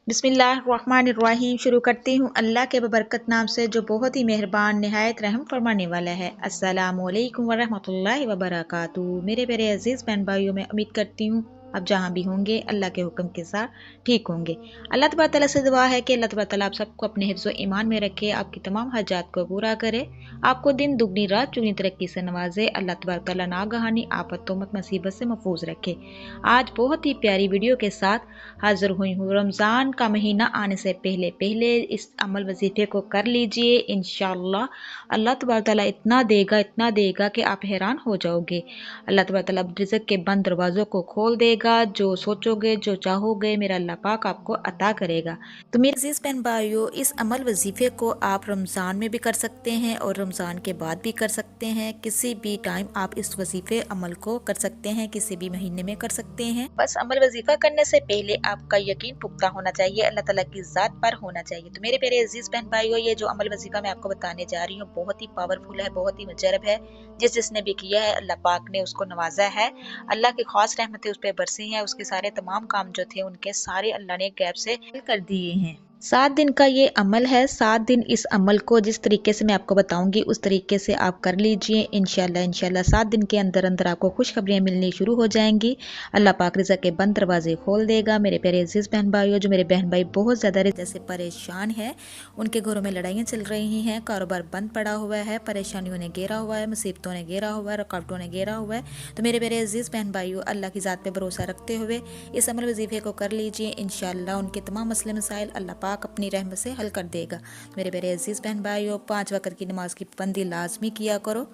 बिस्मिल्लाहिर्रहमानिर्रहीम। शुरू करती हूँ अल्लाह के बबरकत नाम से जो बहुत ही मेहरबान नहायत रहम फरमाने वाला है। अस्सलामु अलैकुम वरहमतुल्लाहि वबरकातुहू। मेरे प्यारे अजीज़ बहन भाइयों, मैं उम्मीद करती हूँ आप जहाँ भी होंगे अल्लाह के हुक्म के साथ ठीक होंगे। अल्लाह तबारक तआला से दुआ है कि अल्लाह तबारक तआला आप सबको अपने हिफ्ज़ व ईमान में रखे, आपकी तमाम हाजात को पूरा करे, आपको दिन दुगनी रात चुगनी तरक्की से नवाजे। अल्लाह तबारक तआला नागहानी आफत तोमत मुसीबत से महफूज रखे। आज बहुत ही प्यारी वीडियो के साथ हाजिर हुई हूँ। रमज़ान का महीना आने से पहले पहले इस अमल वजीफे को कर लीजिए। इंशाअल्लाह अल्लाह तबारक तआला इतना देगा कि आप हैरान हो जाओगे। अल्लाह तबारक तआला रिज़्क़ के बंद दरवाज़ों को खोल देगा। जो सोचोगे जो चाहोगे मेरा अल्लाह पाक आपको अता करेगा। तो मेरे अजीज़ बहन भाइयों, इस अमल वजीफे को आप रमज़ान में भी कर सकते हैं और रमज़ान के बाद भी कर सकते हैं। किसी भी टाइम आप इस वजीफे अमल को कर सकते हैं, किसी भी महीने में कर सकते हैं। बस अमल वजीफा करने से पहले आपका यकीन पुख्ता होना चाहिए, अल्लाह ताला की ज़ात पर होना चाहिए। तो मेरे प्यारे अजीज़ बहन भाइयों, ये जो अमल वजीफा मैं आपको बताने जा रही हूँ बहुत ही पावरफुल है, बहुत ही मुजरब है। जिसने भी किया है अल्लाह पाक ने उसको नवाजा है। अल्लाह की खास रहमतें उस पर बरसी हैं। उसके सारे तमाम काम जो थे उनके सारे अल्लाह ने गैब से हल कर दिए हैं। 7 दिन का ये अमल है। 7 दिन इस अमल को जिस तरीके से मैं आपको बताऊंगी उस तरीके से आप कर लीजिए। इंशाल्लाह 7 दिन के अंदर अंदर आपको खुशखबरियां मिलनी शुरू हो जाएंगी। अल्लाह पाक रिज़्क़ के बंद दरवाजे खोल देगा। मेरे प्यारे अजीज़ बहन भाइयों, जो मेरे बहन भाई बहुत ज़्यादा रिज़्क़ से परेशान है, उनके घरों में लड़ाइयाँ चल रही हैं, कारोबार बंद पड़ा हुआ है, परेशानियों ने घेरा हुआ है, मुसीबतों ने घेरा हुआ है, रुकावटों ने घेरा हुआ है, तो मेरे प्यारे अजीज़ बहन भाइयों, अल्लाह की ज़ात पे भरोसा रखते हुए इस अमल वजीफे को कर लीजिए। इंशाल्लाह उनके तमाम मसले मसाइल अल्लाह पाक अपनी रहमत से हल कर देगा। मेरे प्यारे अजीज़ बहन भाइयों, 5 वक्त की नमाज की पाबंदी लाजमी किया करो।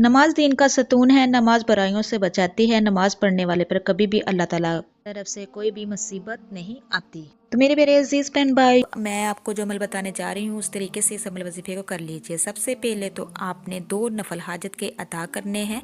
नमाज दीन का सतून है, नमाज बुराइयों से बचाती है। नमाज पढ़ने वाले पर कभी भी अल्लाह ताला तरफ से कोई भी मुसीबत नहीं आती। तो मेरे मेरे अजीज़ बहन भाई, मैं आपको जो अमल बताने जा रही हूँ उस तरीके से इस अमल वजीफे को कर लीजिए। सबसे पहले तो आपने 2 नफल हाजत के अदा करने हैं।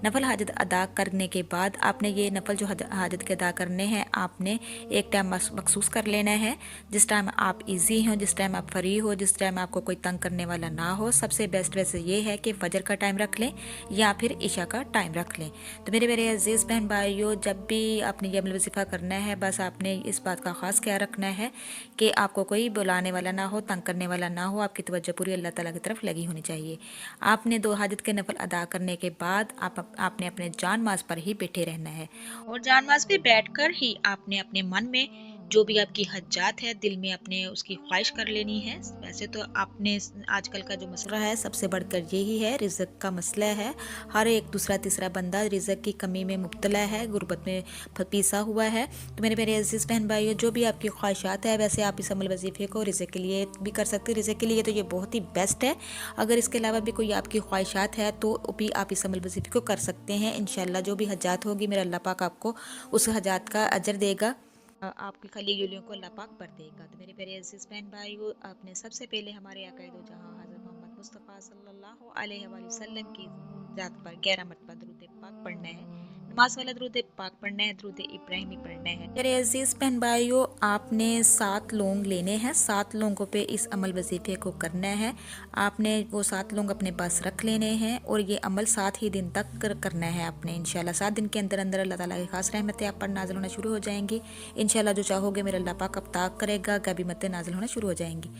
नफल हाजत अदा करने के बाद आपने ये नफल जो हाजत के अदा करने हैं आपने एक टाइम मखसूस कर लेना है। जिस टाइम आप इजी हो, जिस टाइम आप फ्री हो, जिस टाइम आपको कोई तंग करने वाला ना हो। सबसे बेस्ट वैसे ये है कि फजर का टाइम रख लें या फिर इशा का टाइम रख लें। तो मेरे मेरे अजीज़ बहन भाइयों, जब भी आपने ये अमल वजीफा करना है बस आपने इस बात का ख़ास ख्याल रखना है कि आपको कोई बुलाने वाला ना हो, तंग करने वाला ना हो, आपकी तवज्जो पूरी अल्लाह ताला की तरफ लगी होनी चाहिए। आपने 2 हाजत के नफल अदा करने के बाद आपने अपने जान माज पर ही बैठे रहना है और जान माज पे बैठकर ही आपने अपने मन में जो भी आपकी हज्जात है दिल में अपने उसकी ख्वाहिश कर लेनी है। वैसे तो आपने आजकल का जो मसला है सबसे बढ़कर यही है, रिज़्क़ का मसला है। हर एक दूसरा तीसरा बंदा रिज़्क़ की कमी में मुब्तला है, गुर्बत में पीसा हुआ है। तो मेरे अजीज़ बहन भाइयों, जो भी आपकी ख्वाहिशात है वैसे आप इस अमल वजीफे को रिज़्क़ के लिए भी कर सकते हैं। रिज़्क़ के लिए तो ये बहुत ही बेस्ट है। अगर इसके अलावा भी कोई आपकी ख्वाहिशात है तो भी आप इस अमल वजीफे को कर सकते हैं। इंशाल्लाह जो भी हज्जात होगी मेरा अल्लाह पाक आपको उस हज्जात का अजर देगा, आपकी खली गुलियों को अल्लाह पाक भर देगा। तो मेरे प्यारे अजीज़ बहन भाइयों, आपने सबसे पहले हमारे आका दो जहां हज़रत मोहम्मद मुस्तफ़ा सल्लल्लाहु अलैहि वसल्लम की ज़ात पर 11 मरतबा दरूद पाक पढ़ना है। नमाज वाला दरूद पाक पढ़ना है, दरूद इब्राहिमी पढ़ना है। मेरे अजीज़ बहन भाइयों, आपने 7 लौंग लेने हैं। 7 लौंगों पे इस अमल वजीफे को करना है। आपने वो 7 लौंग अपने पास रख लेने हैं और ये अमल 7 ही दिन तक करना है आपने। इंशाल्लाह 7 दिन के अंदर अंदर अल्लाह ताला की खास रहमतें आप पर नाज़िल होना शुरू हो जाएंगी। इंशाल्लाह जो चाहोगे मेरा अल्लाह पाक अब ताक करेगा, गनीमतें नाज़िल होना शुरू हो जाएंगी।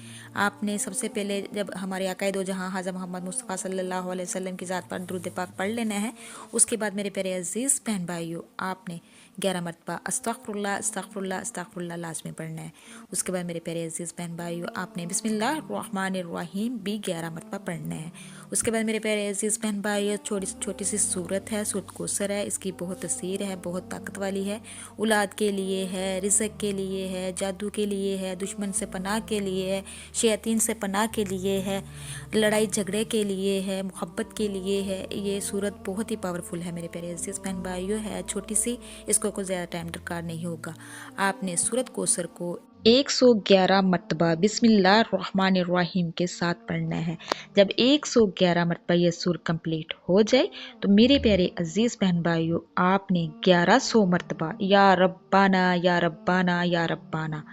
आपने सबसे पहले जब हमारे आका दो जहां हज़रत मोहम्मद मुस्तफ़ा सल्लल्लाहु अलैहि वसल्लम की ज़ात पर दरूद पाक पढ़ लेना है। उसके बाद मेरे प्यारे अजीज़ बहन भाइयों, आपने 11 मरतबा अस्तग़फिरुल्लाह अस्तग़फिरुल्लाह अस्तग़फिरुल्लाह लाज़मी पढ़ना है। उसके बाद मेरे प्यारे अजीज़ बहन भाइयों, आपने बिस्मिल्लाहिर्रहमानिर्रहीम भी 11 मरतबा पढ़ना है। उसके बाद मेरे प्यारे अजीज़ बहन भाइयों, छोटी छोटी सी सूरत है, सूरत कौसर है। इसकी बहुत तसीर है, बहुत ताकत वाली है। औलाद के लिए है, रिज़्क़ के लिए है, जादू के लिए है, दुश्मन से पनाह के लिए है, शैतान से पनाह के लिए है, लड़ाई झगड़े के लिए है, मोहब्बत के लिए है। ये सूरत बहुत ही पावरफुल है मेरे प्यारे अजीज़ बहन भाइयों। है छोटी सी, इसको कोई ज़्यादा टाइम दरकार नहीं होगा। आपने सूरत कौसर को 111 मरतबा बिस्मिल्लाहिर्रहमानिर्रहीम के साथ पढ़ना है। जब 111 मरतबा ये सूर कंप्लीट हो जाए तो मेरे प्यारे अजीज़ बहन भाइयों, आपने 1100 मरतबा या रब्बाना या रब्बाना या रब्बाना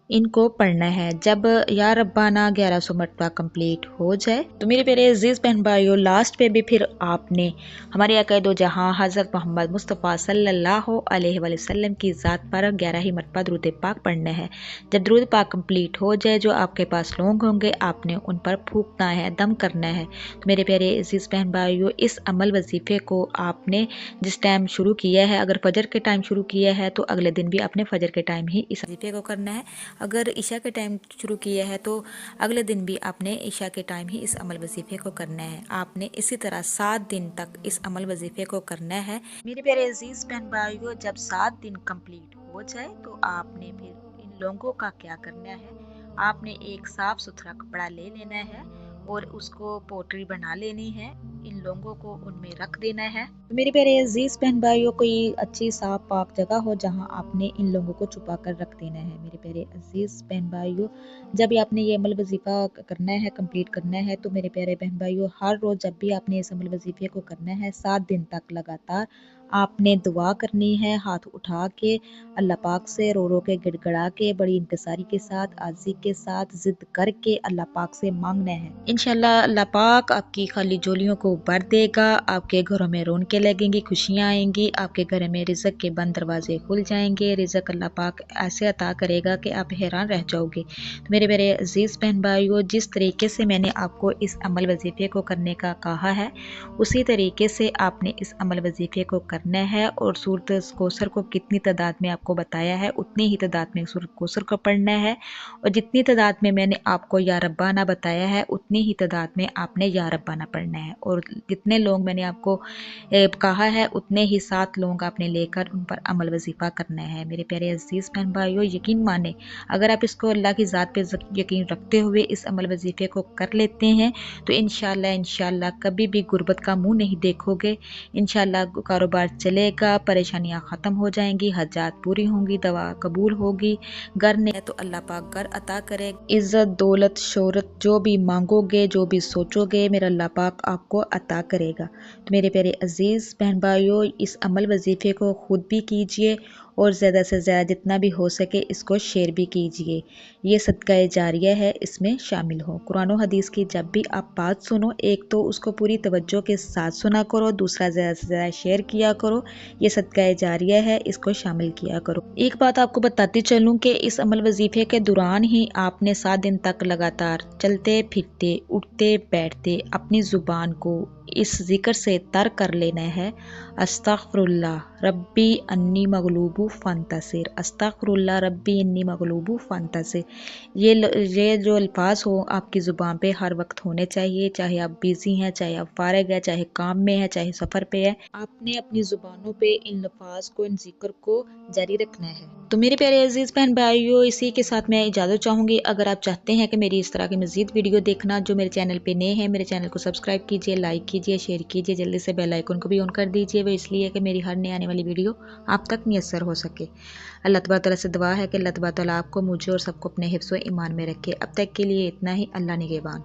इनको पढ़ना है। जब या रब्बाना 1100 मरतबा कंप्लीट हो जाए तो मेरे प्यारे अजीज़ बहन भाइयों, लास्ट पे भी फिर आपने हमारे आका दो जहां हज़रत मोहम्मद मुस्तफ़ा सल्लल्लाहु अलैहि वसल्लम की ज़ात पर 11 ही मरतबा दुरूद पाक पढ़ना है। जब दुरूद पाक कंप्लीट हो जाए, जो आपके पास लोग होंगे आपने उन पर फूंकना है, दम करना है। तो मेरे प्यारे अजीज़ बहन भाइयों, इस अमल वजीफ़े को आपने जिस टाइम शुरू किया है, अगर फजर के टाइम शुरू किया है तो अगले दिन भी आपने फजर के टाइम ही इस वजीफ़े को करना है। अगर ईशा के टाइम शुरू किया है तो अगले दिन भी आपने ईशा के टाइम ही इस अमल वजीफ़े को करना है। आपने इसी तरह 7 दिन तक इस अमल वजीफ़े को करना है। मेरे प्यारे अजीज़ बहन भाइयों, जब 7 दिन कंप्लीट हो जाए तो आपने फिर इन लोगों का क्या करना है, आपने एक साफ सुथरा कपड़ा ले लेना है और उसको पोटली बना लेनी है। इन लोगों को उनमें रख देना है। तो मेरे प्यारे अजीज बहन भाइयों, कोई अच्छी साफ पाक जगह हो जहां आपने इन लोगों को छुपा कर रख देना है। मेरे प्यारे अजीज बहन भाइयों, जब आपने ये अमल वजीफा करना है, कंप्लीट करना है, तो मेरे प्यारे बहन भाइयों, हर रोज जब भी आपने इस अमल वजीफे को करना है, 7 दिन तक लगातार आपने दुआ करनी है, हाथ उठा के अल्लाह पाक से रो रो के गिड़गड़ा के बड़ी इंतसारी के साथ, आजी के साथ जिद करके अल्लाह पाक से मांगना है। इंशाल्लाह अल्लाह पाक आपकी खाली झोलियों को भर देगा, आपके घरों में रौनकें लगेंगी, खुशियाँ आएंगी, आपके घर में रिज़्क के बंद दरवाजे खुल जाएंगे। रिज़्क अल्लाह पाक ऐसे अता करेगा कि आप हैरान रह जाओगे। तो मेरे मेरे अजीज़ बहन भाइयों, जिस तरीके से मैंने आपको इस अमल वजीफ़े को करने का कहा है, उसी तरीके से आपने इस अमल वजीफ़े को करना है। और सूरत कौसर को कितनी तादाद में आपको बताया है, उतनी ही तादाद में सूरत कौसर को पढ़ना है। और जितनी तादाद में मैंने आपको या रब्बाना बताया है, उतनी ही तादाद में आपने या रब्बाना पढ़ना है। और जितने लोग मैंने आपको कहा है, उतने ही 7 लोग आपने लेकर उन पर अमल वजीफ़ा करना है। मेरे प्यारे अजीज़ बहन भाइयों, यकीन माने, अगर आप इसको अल्लाह की ज़ात पे यकीन रखते हुए इस अमल वजीफ़े को कर लेते हैं तो इंशाल्लाह इंशाल्लाह कभी भी गुर्बत का मुंह नहीं देखोगे। इंशाल्लाह कारोबार चलेगा, परेशानियां ख़त्म हो जाएंगी, हजात पूरी होंगी, दवा कबूल होगी। घर ने तो अल्लाह पाक घर अता करे। इज्जत दौलत शोहरत जो भी मांगोगे, जो भी सोचोगे, मेरा अल्लाह पाक आपको अता करेगा। तो मेरे प्यारे अजीज़ बहन भाइयों, इस अमल वजीफ़े को खुद भी कीजिए और ज़्यादा से ज़्यादा जितना भी हो सके इसको शेयर भी कीजिए। ये सदका जारिया है, इसमें शामिल हो। कुरान और हदीस की जब भी आप बात सुनो, एक तो उसको पूरी तवज्जो के साथ सुना करो, दूसरा ज़्यादा से ज़्यादा शेयर किया करो। ये सदका जारिया है, इसको शामिल किया करो। एक बात आपको बताती चलूँ कि इस अमल वजीफ़े के दौरान ही आपने 7 दिन तक लगातार चलते फिरते उठते बैठते अपनी ज़ुबान को इस जिक्र से तर कर लेना है, अस्तगफिरुल्लाह रब्बी अन्नी मगलूबु फंतसिर, अस्तगफिरुल्लाह रब्बी अन्नी मगलूबु फंतसिर। ये जो अल्फाज हो आपकी ज़ुबान पे हर वक्त होने चाहिए, चाहे आप बिज़ी हैं, चाहे आप फारिग हैं, चाहे काम में हैं, चाहे सफ़र पे है। आपने अपनी ज़ुबानों पे इन अल्फाज को, इन जिक्र को जारी रखना है। तो मेरे प्यारे अजीज़ बहन भाइयों, इसी के साथ मैं इजाज़त चाहूँगी। अगर आप चाहते हैं कि मेरी इस तरह की मज़ीद वीडियो देखना, जो मेरे चैनल पे नए हैं, मेरे चैनल को सब्सक्राइब कीजिए, लाइक कीजिए, शेयर कीजिए, जल्दी से बेल आइकन को भी ऑन कर दीजिए। वो इसलिए कि मेरी हर नई आने वाली वीडियो आप तक मुयस्सर हो सके। अल्लाह तबारक तआला से दुआ है कि अल्लाह तबारक तआला आपको, मुझे और सबको अपने हिफ्ज़ व ईमान में रखे। अब तक के लिए इतना ही। अल्लाह निगहबान।